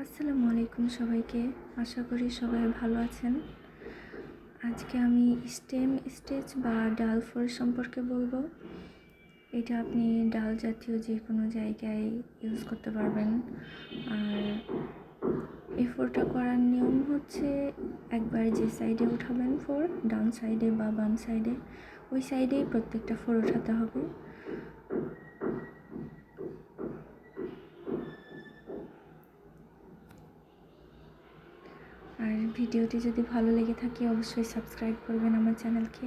আসসালামু আলাইকুম সবাইকে। আশা করি সবাই ভালো আছেন। আজকে আমি স্টেম স্টেচ বা ডাল ফোর সম্পর্কে বলবো। এটা আপনি ডাল জাতীয় যে কোনো জায়গায় ইউজ করতে পারবেন। আর এই ফোরটা করার নিয়ম হচ্ছে, একবার যে সাইডে উঠাবেন ফোর, ডান সাইডে বা বাম সাইডে, ওই সাইডেই প্রত্যেকটা ফোর উঠাতে হবে। আর ভিডিওটি যদি ভালো লেগে থাকে অবশ্যই সাবস্ক্রাইব করবেন আমার চ্যানেলকে।